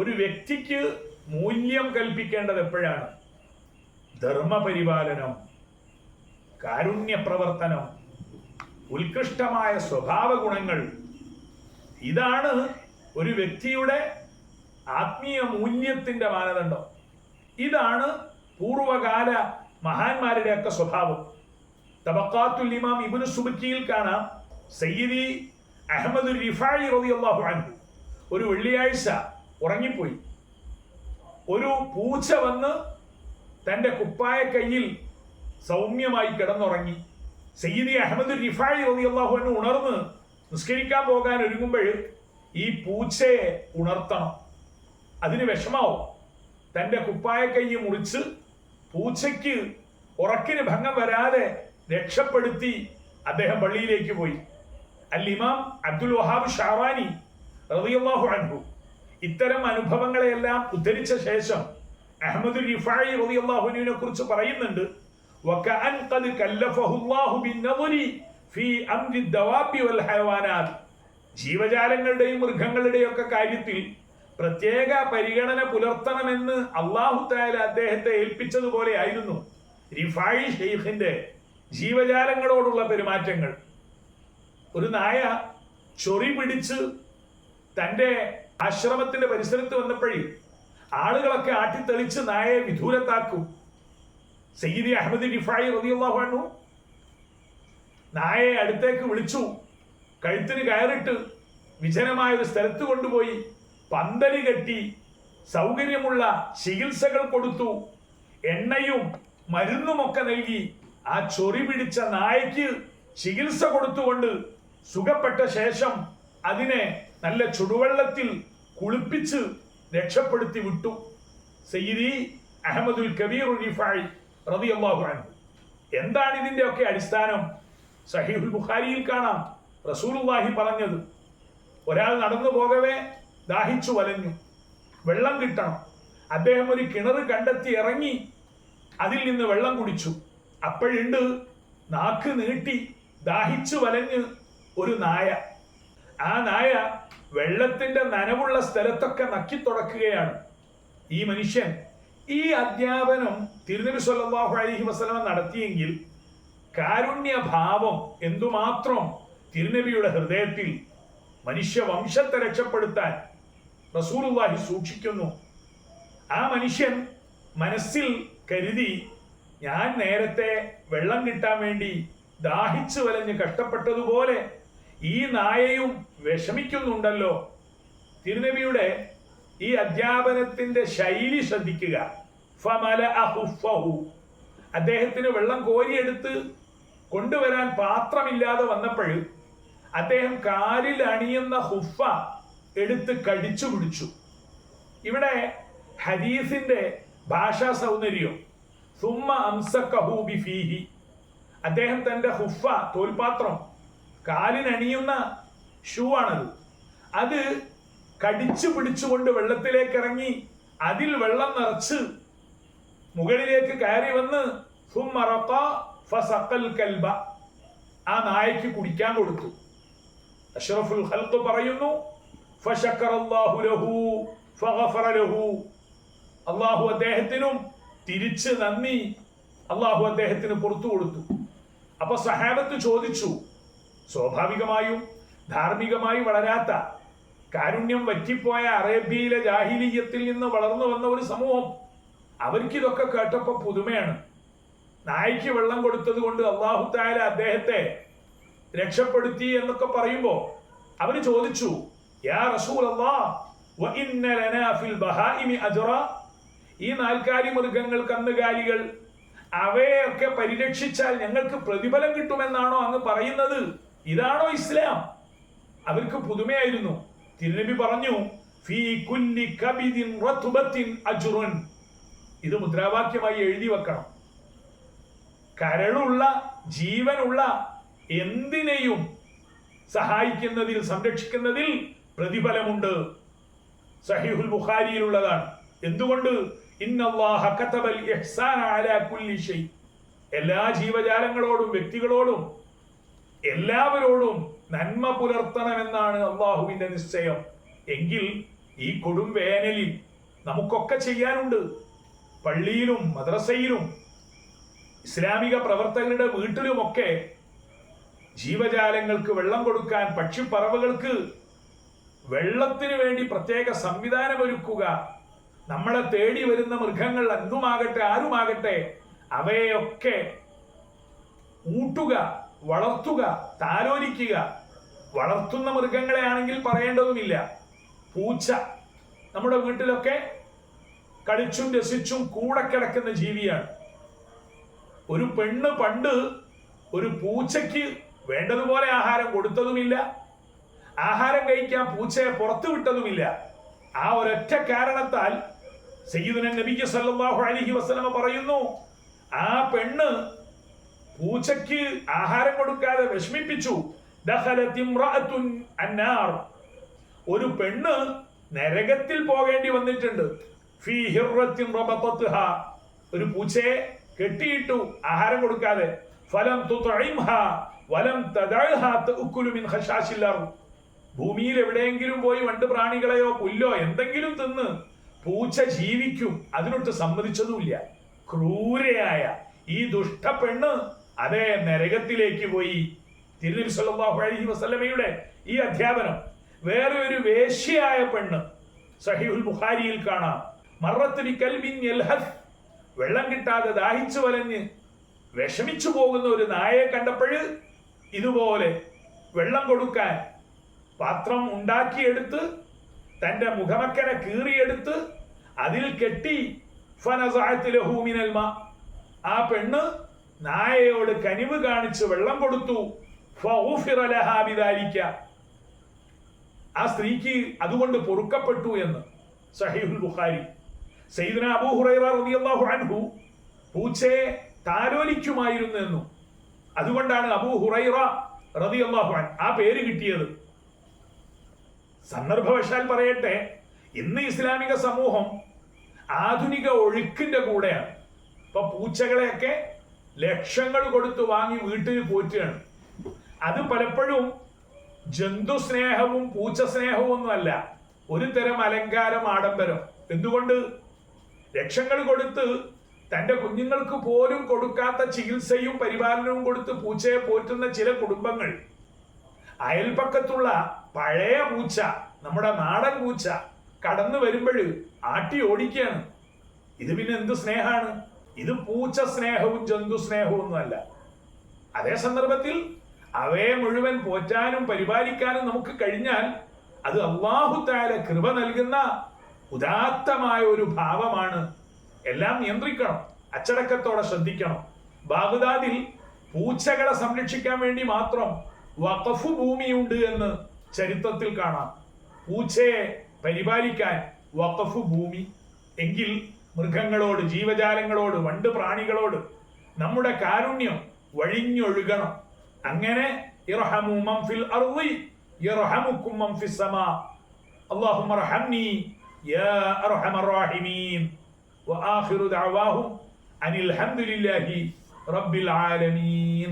ഒരു വ്യക്തിക്ക് മൂല്യം കൽപ്പിക്കേണ്ടത് എപ്പോഴാണ്? ധർമ്മപരിപാലനം, കാരുണ്യ പ്രവർത്തനം, ഉത്കൃഷ്ടമായ സ്വഭാവ ഗുണങ്ങൾ, ഇതാണ് ഒരു വ്യക്തിയുടെ ആത്മീയ മൂല്യത്തിന്റെ മാനദണ്ഡം. ഇതാണ് പൂർവകാല മഹാന്മാരുടെയൊക്കെ സ്വഭാവം. തബഖാത്തുൽ ഇമാം ഇബ്നു സുബ്കിയിൽ കാണാം, സയ്യിദി അഹ്മദ് റിഫായി റളിയല്ലാഹു അൻഹു ഒരു വെള്ളിയാഴ്ച ഉറങ്ങിപ്പോയി. ഒരു പൂച്ച വന്ന് തന്റെ കുപ്പായ കയ്യിൽ സൗമ്യമായി കിടന്നുറങ്ങി. സയ്യിദി അഹ്മദ് റിഫായി റളിയല്ലാഹു അൻഹു ഉണർന്ന് നിസ്കരിക്കാൻ പോകാൻ ഒരുങ്ങുമ്പോൾ ഈ പൂച്ചയെ ഉണർത്തണം. അതിന് വിഷമാവും. തന്റെ കുപ്പായ കൈ മുറിച്ച് പൂച്ചയ്ക്ക് ഉറക്കിന് ഭംഗം വരാതെ രക്ഷപ്പെടുത്തി അദ്ദേഹം പള്ളിയിലേക്ക് പോയി. അൽ ഇമാം അബ്ദുൽ വഹാബ് ഷാറാനി റളിയല്ലാഹു അൻഹു ഇത്തരം അനുഭവങ്ങളെല്ലാം ഉദ്ധരിച്ച ശേഷം അഹ്മദ് റിഫായി റളിയല്ലാഹു അൻഹുവിനെ കുറിച്ച് പറയുന്നുണ്ട്, വകഅൻ ഖദ് കല്ലഫഹു അല്ലാഹു ബിന്നദരി ഫീ അംരി ദവാബി വൽ ഹയവാനാത്ത്. ജീവജാലങ്ങളുടെയും മൃഗങ്ങളുടെയും ഒക്കെ കാര്യത്തിൽ പ്രത്യേക പരിഗണന പുലർത്തണമെന്ന് അല്ലാഹു തആല അദ്ദേഹത്തെ ഏൽപ്പിച്ചതുപോലെ ആയിരുന്നു റിഫായി ഷെയ്ഖിന്റെ ജീവജാലങ്ങളോടുള്ള പെരുമാറ്റങ്ങൾ. ഒരു നായ ചൊറി പിടിച്ച് തന്റെ ആശ്രമത്തിന്റെ പരിസരത്ത് വന്നപ്പോഴേ ആളുകളൊക്കെ ആട്ടിത്തെളിച്ച് നായയെ വിദൂരത്താക്കും. സയ്യിദി അഹ്മദ് റിഫായി റളിയല്ലാഹു അൻഹു നായയെ അടുത്തേക്ക് വിളിച്ചു, കഴുത്തിന് കയറിട്ട് വിജനമായ ഒരു സ്ഥലത്ത് കൊണ്ടുപോയി പന്തല് കെട്ടി സൗകര്യമുള്ള ചികിത്സകൾ കൊടുത്തു. എണ്ണയും മരുന്നുമൊക്കെ നൽകി ആ ചൊറി പിടിച്ച നായയ്ക്ക് ചികിത്സ കൊടുത്തുകൊണ്ട് സുഖപ്പെട്ട ശേഷം അതിനെ നല്ല ചുടുവെള്ളത്തിൽ കുളിപ്പിച്ച് രക്ഷപ്പെടുത്തി വിട്ടു. സയ്യിദി അഹ്മദുൽ കബീർ റിഫായി റളിയല്ലാഹു അൻഹു. എന്താണ് ഇതിന്റെ ഒക്കെ അടിസ്ഥാനം? സഹീഹുൽ ബുഖാരിയിൽ കാണാം റസൂലുള്ളാഹി പറഞ്ഞത്, ഒരാൾ നടന്നു പോകവേ ദാഹിച്ചു വലഞ്ഞു, വെള്ളം കിട്ടണം. അദ്ദേഹം ഒരു കിണർ കണ്ടെത്തി ഇറങ്ങി അതിൽ നിന്ന് വെള്ളം കുടിച്ചു. അപ്പോഴുണ്ട് നാക്ക് നീട്ടി ദാഹിച്ചു വലഞ്ഞ് ഒരു നായ. ആ നായ വെള്ളത്തിന്റെ നനവുള്ള സ്ഥലത്തൊക്കെ നക്കി തുടക്കുകയാണ്. ഈ മനുഷ്യൻ ഈ അധ്യാപനം തിരുനബി സല്ലല്ലാഹു അലൈഹി വസല്ലം നടത്തിയെങ്കിൽ കാരുണ്യഭാവം എന്തുമാത്രം തിരുനബിയുടെ ഹൃദയത്തിൽ മനുഷ്യവംശത്തെ രക്ഷപ്പെടുത്താൻ റസൂലുള്ളാഹി സൂക്ഷിക്കുന്നു. ആ മനുഷ്യൻ മനസ്സിൽ കരുതി, ഞാൻ നേരത്തെ വെള്ളം കിട്ടാൻ വേണ്ടി ദാഹിച്ചു വലഞ്ഞ് കഷ്ടപ്പെട്ടതുപോലെ ഈ നായയും വിഷമിക്കുന്നുണ്ടല്ലോ. തിരുനബിയുടെ ഈ അധ്യാപനത്തിന്റെ ശൈലി ശ്രദ്ധിക്കുക. അദ്ദേഹത്തിന് വെള്ളം കോരിയെടുത്ത് കൊണ്ടുവരാൻ പാത്രമില്ലാതെ വന്നപ്പോൾ അദ്ദേഹം കാലിൽ അണിയുന്ന ഹുഫ എടുത്ത് കടിച്ചു പിടിച്ചു. ഇവിടെ ഹദീസിന്റെ ഭാഷാ സൗന്ദര്യം, സുമ്മ അംസക്കഹു ബിഫീഹി, അദ്ദേഹം തന്റെ ഹുഫ തോൽപാത്രം കാലിനണിയുന്ന ഷൂ ആണത്, അത് കടിച്ചു പിടിച്ചുകൊണ്ട് വെള്ളത്തിലേക്ക് ഇറങ്ങി അതിൽ വെള്ളം നിറച്ച് മുകളിലേക്ക് കയറി വന്ന് കൽബ, ആ നായക്ക് കുടിക്കാൻ കൊടുത്തു. അഷ്റഫുൽ ഖൽഖ് പറയുന്നു, ഫശക്കറല്ലാഹു ലഹു ഫഗഫറ ലഹു, അല്ലാഹു അദ്ദേഹത്തിനും തിരിച്ച് നന്ദി, അല്ലാഹു അദ്ദേഹത്തിന് പുറത്തു കൊടുത്തു. അപ്പൊ സഹാബത്ത് ചോദിച്ചു, സ്വാഭാവികമായും ധാർമ്മികമായി വളരാത്ത, കാരുണ്യം വറ്റിപ്പോയ അറേബ്യയിലെ ജാഹിലിയ്യത്തിൽ നിന്ന് വളർന്നു വന്ന ഒരു സമൂഹം, അവർക്കിതൊക്കെ കേട്ടപ്പോ പുതുമയാണ്. നായ്ക്ക് വെള്ളം കൊടുത്തത് കൊണ്ട് അല്ലാഹു തആല അദ്ദേഹത്തെ രക്ഷപ്പെടുത്തി എന്നൊക്കെ പറയുമ്പോ അവര് ചോദിച്ചു, യാ റസൂലല്ലാഹ് വ ഇന്ന ലനാ ഫിൽ ബഹായിമി അജ്റാ, ഈ നാൽക്കാലി മൃഗങ്ങൾ, കന്നുകാലികൾ, അവയൊക്കെ പരിരക്ഷിച്ചാൽ ഞങ്ങൾക്ക് പ്രതിഫലം കിട്ടുമെന്നാണോ അങ്ങ് പറയുന്നത്? ഇതാണോ ഇസ്ലാം? അവർക്ക് പുതുമയായിരുന്നു. തിരുനബി പറഞ്ഞു, ഫീ കുല്ലി കബിദിൻ റത്ബത്തിൻ അജ്റുൻ, ഇത് മുദ്രാവാക്യമായി എഴുതി വെക്കണം. കരളുള്ള, ജീവനുള്ള എന്തിനേയും സഹായിക്കുന്നതിൽ, സംരക്ഷിക്കുന്നതിൽ പ്രതിഫലമുണ്ട്. സഹീഹുൽ ബുഖാരിയിലുള്ളതാണ്. എന്തുകൊണ്ട്? ഇന്നല്ലാഹ കതബൽ ഇഹ്സാന അലാ കുല്ലി ഷൈ, എല്ലാ ജീവജാലങ്ങളോടും വ്യക്തികളോടും എല്ലാവരോടും നന്മ പുലർത്തണമെന്നാണ് അള്ളാഹുവിന്റെ നിശ്ചയം. എങ്കിൽ ഈ കൊടും വേനലിൽ നമുക്കൊക്കെ ചെയ്യാനുണ്ട്. പള്ളിയിലും മദ്രസയിലും ഇസ്ലാമിക പ്രവർത്തകരുടെ വീട്ടിലുമൊക്കെ ജീവജാലങ്ങൾക്ക് വെള്ളം കൊടുക്കാൻ, പക്ഷിപ്പറവകൾക്ക് വെള്ളത്തിന് വേണ്ടി പ്രത്യേക സംവിധാനം ഒരുക്കുക. നമ്മളെ തേടി വരുന്ന മൃഗങ്ങൾ എന്തുമാകട്ടെ ആരുമാകട്ടെ അവയെയൊക്കെ ഊട്ടുക, വളർത്തുക, താലോലിക്കുക. വളർത്തുന്ന മൃഗങ്ങളെ ആണെങ്കിൽ പറയേണ്ടതുമില്ല. പൂച്ച നമ്മുടെ വീട്ടിലൊക്കെ കളിച്ചും രസിച്ചും കൂടെ കിടക്കുന്ന ജീവിയാണ്. ഒരു പെണ്ണ് പണ്ട് ഒരു പൂച്ചയ്ക്ക് വേണ്ടതുപോലെ ആഹാരം കൊടുത്തതുമില്ല, ആഹാരം കഴിക്കാൻ പൂച്ചയെ പുറത്തു വിട്ടതുമില്ല. ആ ഒരൊറ്റ കാരണത്താൽ സയ്യിദുന നബി സല്ലല്ലാഹു അലൈഹി വസല്ലമ പറയുന്നു, ആ പെണ്ണ് പൂച്ചയ്ക്ക് ആഹാരം കൊടുക്കാതെ വിഷമിപ്പിച്ചു. ദഖലത് ഇംറഅത്തുൻ അന്നാർ, ഒരു പെണ്ണ് നരകത്തിൽ പോകേണ്ടി വന്നിട്ടുണ്ട്. ഫീ ഹിർറത്തിൻ റബതത്ഹാ, ഒരു പൂച്ചയെ കെട്ടിയിട്ടു ആഹാരം കൊടുക്കാതെ. ഫലം തുത്ഇംഹാ വലം തദഅഹാ തഅകുലു മിൻ ഖശാശിൽ അർദ്, ഭൂമിയിൽ എവിടെയെങ്കിലും പോയി വണ്ട് പ്രാണികളെയോ പുല്ലോ എന്തെങ്കിലും തിന്ന് പൂച്ച ജീവിക്കും, അതിനൊട്ട് സമ്മതിച്ചതുമില്ല. ക്രൂരയായ ഈ ദുഷ്ട പെണ്ണ് അതേ നരകത്തിലേക്ക് പോയി. തിരുനബി സല്ലല്ലാഹു അലൈഹി വസല്ലമയുടെ ഈ അധ്യാപനം. വേറെ ഒരു വേശ്യയായ പെണ്ണ് സഹീഹുൽ ബുഖാരിയിൽ കാണാം. മറത്ത് ബി കൽബിൻ യൽഹസ്, വെള്ളം കിട്ടാതെ ദാഹിച്ചു വലഞ്ഞ് വിഷമിച്ചു പോകുന്ന ഒരു നായയെ കണ്ടപ്പോൾ ഇതുപോലെ വെള്ളം കൊടുക്കാൻ പാത്രം ഉണ്ടാക്കിയെടുത്ത് തന്റെ മുഖമക്കനെ കീറിയെടുത്ത് അതിൽ കെട്ടി ഫനസഅത് ലഹു മിനൽ മാ, ആ പെണ്ണ് നായയോട് കനിവ് കാണിച്ച് വെള്ളം കൊടുത്തു. ഫഉഫിറ ലഹാ ബിദാലിക, ആ സ്ത്രീക്ക് അതുകൊണ്ട് പൊറുക്കപ്പെട്ടു എന്ന് സഹീഹുൽ ബുഖാരി. സയ്യിദുനാ അബൂ ഹുറൈറ റളിയല്ലാഹു അൻഹു പൂച്ചയെ താലോലിക്കുമായിരുന്നു എന്നും അതുകൊണ്ടാണ് അബൂ ഹുറൈറ റളിയല്ലാഹു അൻഹു ആ പേര് കിട്ടിയത്. സന്ദർഭവശാൽ പറയട്ടെ, ഇന്ന് ഇസ്ലാമിക സമൂഹം ആധുനിക ഒഴുക്കിന്റെ കൂടെയാണ്. ഇപ്പൊ പൂച്ചകളെയൊക്കെ ലക്ഷങ്ങൾ കൊടുത്ത് വാങ്ങി വീട്ടിൽ പോറ്റുകയാണ്. അത് പലപ്പോഴും ജന്തു സ്നേഹവും പൂച്ച സ്നേഹവും ഒന്നുമല്ല, ഒരു തരം അലങ്കാരം, ആഡംബരം. എന്തുകൊണ്ട്? ലക്ഷങ്ങൾ കൊടുത്ത് തന്റെ കുഞ്ഞുങ്ങൾക്ക് പോലും കൊടുക്കാത്ത ചികിത്സയും പരിപാലനവും കൊടുത്ത് പൂച്ചയെ പോറ്റുന്ന ചില കുടുംബങ്ങൾ അയൽപക്കത്തുള്ള പഴയ പൂച്ച, നമ്മുടെ നാടൻ പൂച്ച കടന്നു വരുമ്പോൾ ആട്ടി ഓടിക്കുകയാണ്. ഇത് പിന്നെ എന്ത് സ്നേഹമാണ്? ഇത് പൂച്ച സ്നേഹവും ജന്തു സ്നേഹവും ഒന്നുമല്ല. അതേ സന്ദർഭത്തിൽ അവയെ മുഴുവൻ പോറ്റാനും പരിപാലിക്കാനും നമുക്ക് കഴിഞ്ഞാൽ അത് അല്ലാഹു തആല കൃപ നൽകുന്ന ഉദാത്തമായ ഒരു ഭാവമാണ്. എല്ലാം നിയന്ത്രിക്കണം, അച്ചടക്കത്തോടെ ശ്രദ്ധിക്കണം. ബാഗ്ദാദിൽ പൂച്ചകളെ സംരക്ഷിക്കാൻ വേണ്ടി മാത്രം വഖഫ് ഭൂമിയുണ്ട് എന്ന് ചരിത്രത്തിൽ കാണാം. പൂച്ചയെ പരിപാലിക്കാൻ വഖഫ് ഭൂമി. എങ്കിൽ മൃഗങ്ങളോട്, ജീവജാലങ്ങളോട്, വണ്ട് പ്രാണികളോട് നമ്മുടെ കാരുണ്യം വഴിഞ്ഞൊഴുകണം. അങ്ങനെ ഇർഹമു മൻ ഫിൽ അർളി യർഹമുക്കും മൻ ഫിസ് സമാ, അല്ലാഹുമ്മർഹംനി യാ അർഹമർ റഹീമീൻ. വആഖിറു ദഅവാഹും അനിൽ ഹംദുലില്ലാഹി റബ്ബിൽ ആലമീൻ.